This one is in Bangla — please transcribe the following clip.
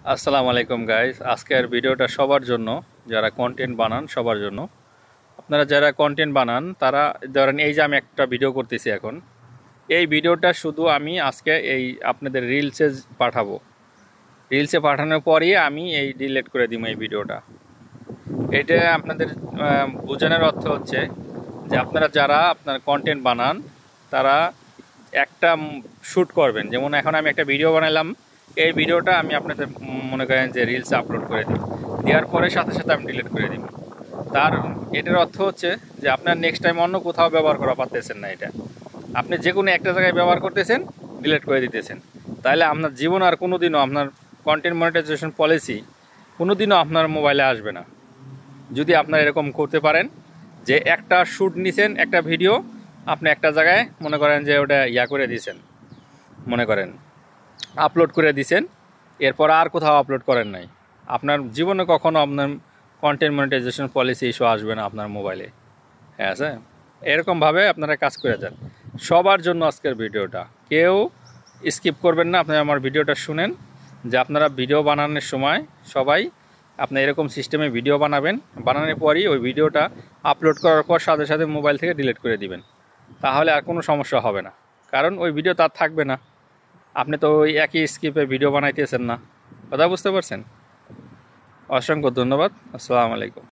আসসালামু আলাইকুম গাইস, আজকের ভিডিওটা সবার জন্য, যারা কন্টেন্ট বানান সবার জন্য। আপনারা যারা কন্টেন্ট বানান তারা ধরেন, এই যে আমি একটা ভিডিও করতেছি এখন, এই ভিডিওটা শুধু আমি আজকে এই আপনাদের রিলসে পাঠাবো। রিলসে পাঠানোর পরই আমি এই ডিলিট করে দিব এই ভিডিওটা। এটা আপনাদের বোঝানোর অর্থ হচ্ছে যে আপনারা যারা আপনার কন্টেন্ট বানান তারা একটা শ্যুট করবেন। যেমন এখন আমি একটা ভিডিও বানালাম, এই ভিডিওটা আমি আপনাদের মনে করেন যে রিলসে আপলোড করে দিই, দেওয়ার পরে সাথে সাথে আমি ডিলিট করে দিব। তার এটার অর্থ হচ্ছে যে আপনার নেক্সট টাইম অন্য কোথাও ব্যবহার করা পারতেছেন না। এটা আপনি যে কোনো একটা জায়গায় ব্যবহার করতেছেন, ডিলিট করে দিতেছেন। তাহলে আপনার জীবন আর কোনো দিনও আপনার কন্টেন্ট মনিটাইজেশন পলিসি কোনো দিনও আপনার মোবাইলে আসবে না। যদি আপনারা এরকম করতে পারেন যে একটা শ্যুট নিছেন, একটা ভিডিও আপনি একটা জায়গায় মনে করেন যে ওটা করে দিয়েছেন, মনে করেন আপলোড করে দিছেন, এরপর আর কোথাও আপলোড করেন নাই, আপনার জীবনে কখনো আপনার কন্টেন্ট মনিটাইজেশন পলিসি ইস্যু আসবে না আপনার মোবাইলে। হ্যাঁ স্যার, এরকমভাবে আপনারা কাজ করে যান। সবার জন্য আজকের ভিডিওটা, কেউ স্কিপ করবেন না। আপনারা আমার ভিডিওটা শুনেন যে আপনারা ভিডিও বানানোর সময় সবাই আপনি এরকম সিস্টেমে ভিডিও বানাবেন, বানানোর পরই ওই ভিডিওটা আপলোড করার পর সাথে সাথে মোবাইল থেকে ডিলিট করে দিবেন। তাহলে আর কোনো সমস্যা হবে না, কারণ ওই ভিডিও তার থাকবে না। আপনি তো ওই একই স্কিপে ভিডিও বানাইতেছেন না। কথা বুঝতে পারছেন? অসংখ্য ধন্যবাদ। আসসালামু আলাইকুম।